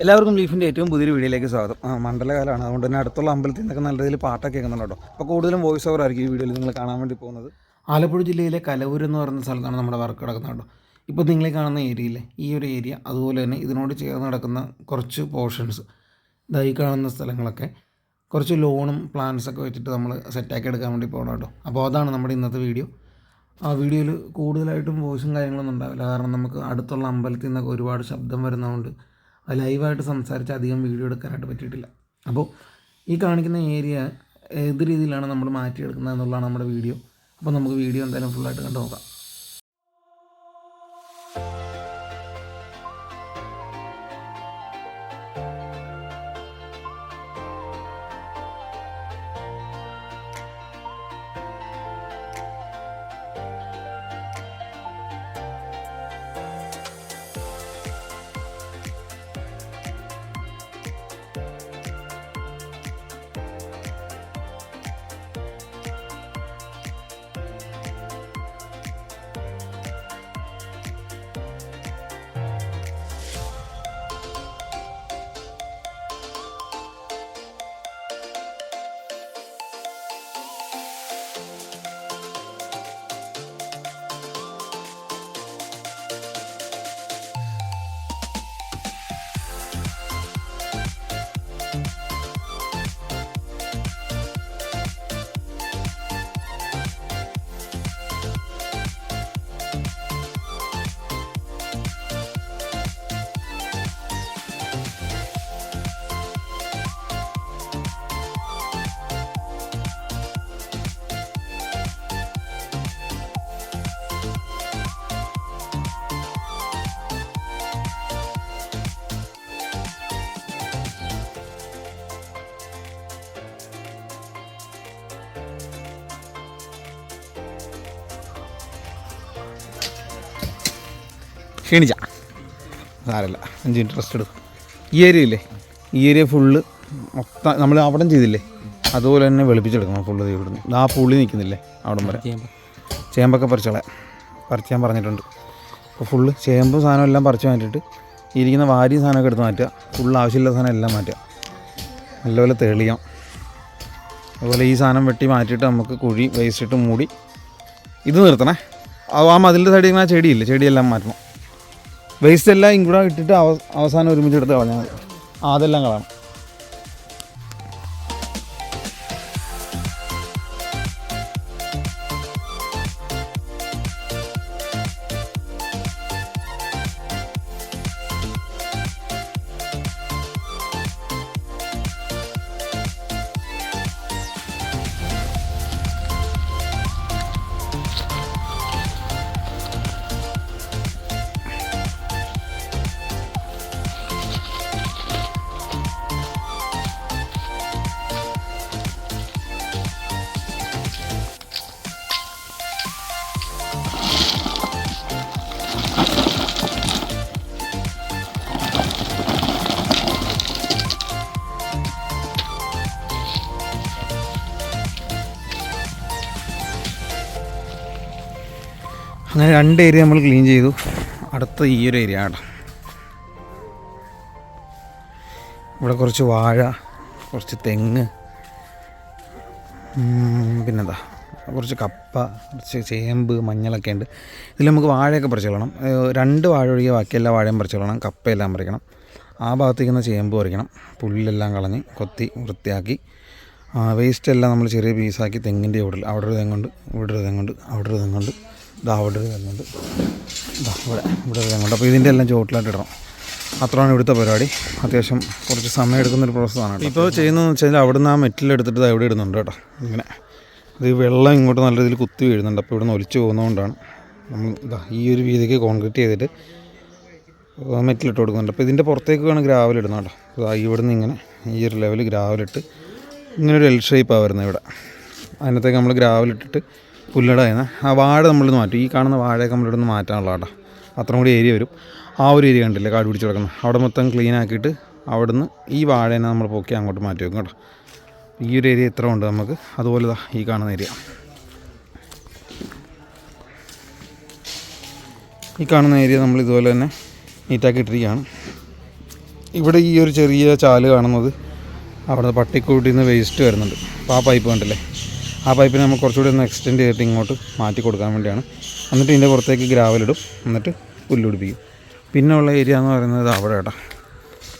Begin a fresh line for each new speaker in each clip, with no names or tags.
എല്ലാവർക്കും ലീഫിൻ്റെ ഏറ്റവും പുതിയൊരു വീഡിയോയിലേക്ക് സ്വാഗതം. മണ്ഡലകാലമാണ്, അതുകൊണ്ട് തന്നെ അടുത്തുള്ള അമ്പലത്തിൽ നിന്നൊക്കെ നല്ല രീതിയിൽ പാട്ടൊക്കെ കേൾക്കുന്നുണ്ട് കേട്ടോ. അപ്പോൾ കൂടുതലും വോയിസ് ഓവർ ആയിരിക്കും ഈ വീഡിയോയിൽ നിങ്ങൾ കാണാൻ വേണ്ടി പോകുന്നത്. ആലപ്പുഴ ജില്ലയിലെ കലവൂർ എന്ന് പറയുന്ന സ്ഥലത്താണ് നമ്മുടെ വർക്ക് നടക്കുന്നത് കേട്ടോ. ഇപ്പോൾ നിങ്ങളെ കാണുന്ന ഏരിയയിലെ ഈ ഒരു ഏരിയ, അതുപോലെ തന്നെ ഇതിനോട് ചേർന്ന് നടക്കുന്ന കുറച്ച് പോർഷൻസ്, ഇതായി കാണുന്ന സ്ഥലങ്ങളൊക്കെ കുറച്ച് ലോണും പ്ലാൻസൊക്കെ വെച്ചിട്ട് നമ്മൾ സെറ്റാക്കി എടുക്കാൻ വേണ്ടി പോകണം കേട്ടോ. അപ്പോൾ അതാണ് നമ്മുടെ ഇന്നത്തെ വീഡിയോ. ആ വീഡിയോയിൽ കൂടുതലായിട്ടും വോയിസും കാര്യങ്ങളൊന്നും ഉണ്ടാവില്ല, കാരണം നമുക്ക് അടുത്തുള്ള അമ്പലത്തിൽ നിന്നൊക്കെ ഒരുപാട് ശബ്ദം വരുന്നതുകൊണ്ട് ലൈവായിട്ട് സംസാരിച്ച് അധികം വീഡിയോ എടുക്കാനായിട്ട് പറ്റിയിട്ടില്ല. അപ്പോൾ ഈ കാണിക്കുന്ന ഏരിയ ഏത് രീതിയിലാണ് നമ്മൾ മാറ്റിയെടുക്കുന്നത് എന്നുള്ളതാണ് നമ്മുടെ വീഡിയോ. അപ്പോൾ നമുക്ക് വീഡിയോ എന്തായാലും ഫുള്ളായിട്ട് കണ്ടു നോക്കാം. ക്ഷീണിച്ച സാരല്ല, 5 മിനിറ്റ് റെസ്റ്റ് എടുക്കും. ഈ ഏരിയയില്ലേ, ഈ ഏരിയ ഫുള്ള് മൊത്തം നമ്മൾ അവിടം ചെയ്തില്ലേ, അതുപോലെ തന്നെ വെളുപ്പിച്ചെടുക്കണം ഫുള്ള്. ഇവിടുന്ന് ആ പുള്ളി നിൽക്കുന്നില്ലേ അവിടം വരെ ചേമ്പൊക്കെ പറിച്ചാൻ പറഞ്ഞിട്ടുണ്ട്. അപ്പോൾ ഫുള്ള് ചേമ്പും സാധനം എല്ലാം പറിച്ച് മാറ്റിയിട്ട് ഇരിക്കുന്ന വാരിയും സാധനമൊക്കെ എടുത്ത് മാറ്റുക. ഫുള്ള് ആവശ്യമില്ല സാധനം എല്ലാം മാറ്റുക, നല്ലപോലെ തെളിയാം. അതുപോലെ ഈ സാധനം വെട്ടി മാറ്റിയിട്ട് നമുക്ക് കുഴി വേസ്റ്റിട്ട് മൂടി ഇത് നിർത്തണേ. ആ മതിലിൻ്റെ സൈഡിൽ ഇങ്ങനെ ചെടിയില്ലേ, ചെടിയെല്ലാം മാറ്റണം. വേസ്റ്റ് എല്ലാം ഇങ്ങോട്ട് ഇട്ടിട്ട് അവസാനം ഒരുമിച്ചെടുത്ത് കളഞ്ഞാൽ മതി. അതെല്ലാം കളയണം. അങ്ങനെ 2 ഏരിയ നമ്മൾ ക്ലീൻ ചെയ്തു. അടുത്ത ഈ ഒരു ഏരിയ ആണ്. ഇവിടെ കുറച്ച് വാഴ, കുറച്ച് തെങ്ങ്, പിന്നെന്താ കുറച്ച് കപ്പ, കുറച്ച് ചേമ്പ്, മഞ്ഞളൊക്കെ ഉണ്ട്. ഇതിൽ നമുക്ക് വാഴയൊക്കെ പറിച്ച് കളയണം. 2 വാഴ ഒഴികെ ബാക്കി എല്ലാ വാഴയും പറിച്ച് കളയണം. കപ്പയെല്ലാം പറിക്കണം. ആ ഭാഗത്തേക്കുന്ന ചേമ്പ് പറിക്കണം. പുല്ലെല്ലാം കളഞ്ഞ് കൊത്തി വൃത്തിയാക്കി വേസ്റ്റെല്ലാം നമ്മൾ ചെറിയ പീസാക്കി തെങ്ങിൻ്റെ ചുവട്ടിൽ, അവിടെ ഒരു തെങ്ങുണ്ട്, ഇവിടെ ഒരു തെങ്ങുണ്ട്, അവിടെ ഒരു തെങ്ങുണ്ട്, അവിടെ ഒരു തെങ്ങുണ്ട്, ഇവിടെ ഒരു തെങ്ങുണ്ട്. അപ്പോൾ ഇതിൻ്റെ എല്ലാം ചുവട്ടിലായിട്ട് ഇടണം. അത്രയാണ് ഇവിടുത്തെ പരിപാടി. അത്യാവശ്യം കുറച്ച് സമയം എടുക്കുന്നൊരു പ്രോസസ്സാണ്. ഇപ്പോൾ ചെയ്യുന്നതെന്ന് വെച്ചാൽ അവിടുന്ന് ആ മെറ്റിലെടുത്തിട്ട് എവിടെ ഇടുന്നുണ്ട് കേട്ടോ. ഇങ്ങനെ ഇത് വെള്ളം ഇങ്ങോട്ട് നല്ല രീതിയിൽ കുത്തി വീഴുന്നുണ്ട്. അപ്പോൾ ഇവിടുന്ന് ഒലിച്ച് പോകുന്നതുകൊണ്ടാണ് നമ്മൾ ഈ ഒരു വീതിക്ക് കോൺക്രീറ്റ് ചെയ്തിട്ട് മെറ്റിലിട്ട് കൊടുക്കുന്നുണ്ട്. അപ്പോൾ ഇതിൻ്റെ പുറത്തേക്ക് വേണം ഗ്രാവലിടുന്നത് കേട്ടോ. ഇവിടുന്ന് ഇങ്ങനെ ഈ ഒരു ലെവൽ ഗ്രാവലിട്ട് ഇങ്ങനൊരു എൽ ഷേപ്പാണ് വരുന്നത് ഇവിടെ. അതിനകത്തേക്ക് നമ്മൾ ഗ്രാവലിട്ടിട്ട് പുല്ലടയുന്ന ആ വാഴ നമ്മളിന്ന് മാറ്റും. ഈ കാണുന്ന വാഴയൊക്കെ നമ്മളിവിടുന്ന് മാറ്റാനുള്ള കേട്ടോ. അത്രയും കൂടി ഏരിയ വരും. ആ ഒരു ഏരിയ കണ്ടില്ലേ കാട് പിടിച്ച് കിടക്കുന്നത്, അവിടെ മൊത്തം ക്ലീൻ ആക്കിയിട്ട് അവിടുന്ന് ഈ വാഴേനെ നമ്മൾ പൊക്കി അങ്ങോട്ട് മാറ്റി വെക്കും കേട്ടോ. ഈ ഒരു ഏരിയ ഇത്ര ഉണ്ട് നമുക്ക്. അതുപോലെ ഈ കാണുന്ന ഏരിയ, ഈ കാണുന്ന ഏരിയ നമ്മൾ ഇതുപോലെ തന്നെ നീറ്റാക്കി ഇട്ടിരിക്കുകയാണ്. ഇവിടെ ഈ ഒരു ചെറിയ ചാല് കാണുന്നത് അവിടെ പട്ടിക്കൂട്ടിൽ നിന്ന് വേസ്റ്റ് വരുന്നുണ്ട്. അപ്പോൾ ആ പൈപ്പ് കണ്ടില്ലേ, ആ പൈപ്പിനെ നമ്മൾ കുറച്ചുകൂടി ഒന്ന് എക്സ്റ്റെൻഡ് ചെയ്തിട്ട് ഇങ്ങോട്ട് മാറ്റി കൊടുക്കാൻ വേണ്ടിയാണ്. എന്നിട്ട് ഇതിൻ്റെ പുറത്തേക്ക് ഗ്രാവലിടും, എന്നിട്ട് പുല്ല് പിടിപ്പിക്കും. പിന്നെ ഉള്ള ഏരിയ എന്ന് പറയുന്നത് അവിടെ കേട്ടോ,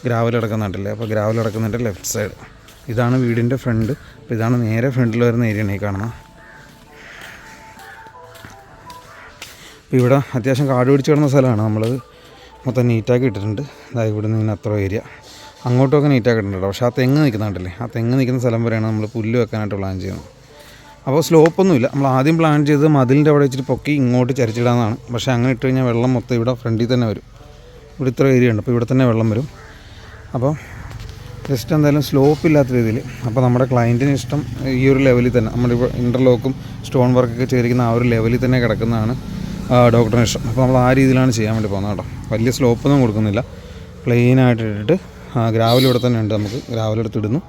ഗ്രാവൽ കിടക്കുന്നുണ്ടല്ലേ. അപ്പോൾ ഗ്രാവൽ കിടക്കുന്നതിൻ്റെ ലെഫ്റ്റ് സൈഡ് ഇതാണ് വീടിൻ്റെ ഫ്രണ്ട്. അപ്പോൾ ഇതാണ് നേരെ ഫ്രണ്ടിൽ വരുന്ന ഏരിയയാണ് ഈ കാണുന്നത്. അപ്പോൾ ഇവിടെ അത്യാവശ്യം കാട് പിടിച്ച് കിടന്ന സ്ഥലമാണ്. നമ്മളത് മൊത്തം നീറ്റാക്കി ഇട്ടിട്ടുണ്ട്. അതായത് ഇവിടെ നിന്ന് അത്ര ഏരിയ അങ്ങോട്ടൊക്കെ നീറ്റാക്കി ഇട്ടിട്ടുണ്ട്. പക്ഷേ ആ തെങ്ങ് നിൽക്കുന്നുണ്ടല്ലേ, ആ തെങ്ങ് നിൽക്കുന്ന സ്ഥലം വരെയാണ് നമ്മൾ പുല്ല് വെക്കാനായിട്ട് പ്ലാൻ ചെയ്യുന്നത്. അപ്പോൾ സ്ലോപ്പൊന്നുമില്ല. നമ്മൾ ആദ്യം പ്ലാൻ ചെയ്തത് മതിലിൻ്റെ അവിടെ വെച്ചിട്ട് പൊക്കി ഇങ്ങോട്ട് ചരിച്ചിടാമെന്നാണ്. പക്ഷേ അങ്ങനെ ഇട്ട് കഴിഞ്ഞാൽ വെള്ളം മൊത്തം ഇവിടെ ഫ്രണ്ടിൽ തന്നെ വരും. ഇവിടെ ഇത്ര ഏരിയ ഉണ്ട്, അപ്പോൾ ഇവിടെ തന്നെ വെള്ളം വരും. അപ്പോൾ ജസ്റ്റ് എന്തായാലും സ്ലോപ്പ് ഇല്ലാത്ത രീതിയിൽ. അപ്പോൾ നമ്മുടെ ക്ലയൻറ്റിന് ഇഷ്ടം ഈ ഒരു ലെവലിൽ തന്നെ, നമ്മളിപ്പോൾ ഇൻ്റർലോക്കും സ്റ്റോൺ വർക്കൊക്കെ ചെയ്തിരിക്കുന്ന ആ ഒരു ലെവലിൽ തന്നെ കിടക്കുന്നതാണ് ഡോക്ടറിന് ഇഷ്ടം. അപ്പോൾ നമ്മൾ ആ രീതിയിലാണ് ചെയ്യാൻ വേണ്ടി പോകുന്നത് കേട്ടോ. വലിയ സ്ലോപ്പൊന്നും കൊടുക്കുന്നില്ല, പ്ലെയിനായിട്ട് ഇട്ടിട്ട് ഗ്രാവൽ ഇവിടെ തന്നെ ഉണ്ട്. നമുക്ക് ഗ്രാവലെടുത്തിടുന്നു,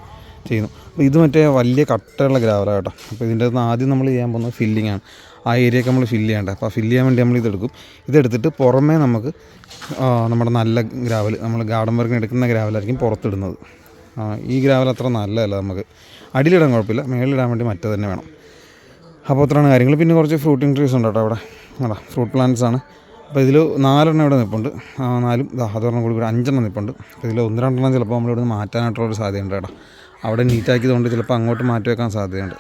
ചെയ്യുന്നു. അപ്പോൾ ഇത് മറ്റേ വലിയ കട്ടയുള്ള ഗ്രാവലാണ് കേട്ടോ. അപ്പോൾ ഇതിൻ്റെ അകത്ത് ആദ്യം നമ്മൾ ചെയ്യാൻ പോകുന്നത് ഫില്ലിംഗ് ആണ്. ആ ഏരിയയൊക്കെ നമ്മൾ ഫില്ല് ചെയ്യേണ്ടത്. അപ്പോൾ ആ ഫില്ല് ചെയ്യാൻ വേണ്ടി നമ്മൾ ഇതെടുക്കും. ഇതെടുത്തിട്ട് പുറമേ നമുക്ക് നമ്മുടെ നല്ല ഗ്രാവൽ, നമ്മൾ ഗാർഡൻ വർക്കിന് എടുക്കുന്ന ഗ്രാവലായിരിക്കും പുറത്തിടുന്നത്. ഈ ഗ്രാവൽ അത്ര നല്ലതല്ല, നമുക്ക് അടിയിലിടാൻ കുഴപ്പമില്ല, മേളിലിടാൻ വേണ്ടി മറ്റേ തന്നെ വേണം. അപ്പോൾ അത്രയാണ് കാര്യങ്ങൾ. പിന്നെ കുറച്ച് ഫ്രൂട്ടിങ് ട്രീസ് ഉണ്ട് കേട്ടോ അവിടെ. ഫ്രൂട്ട് പ്ലാന്റ്സ് ആണ്. അപ്പോൾ ഇതിൽ 4 ഇവിടെ നിൽപ്പുണ്ട്. 4 അതൊരെണ്ണം കൂടി 5 നിൽപ്പുണ്ട്. അപ്പോൾ ഇതിൽ 1-2 ചിലപ്പോൾ നമ്മളിവിടെ നിന്ന് മാറ്റാനായിട്ടുള്ളൊരു സാധ്യതയുണ്ട് കേട്ടോ. അവിടെ നീറ്റാക്കിയതുകൊണ്ട് ചിലപ്പോൾ അങ്ങോട്ട് മാറ്റി വെക്കാൻ സാധ്യതയുണ്ട്.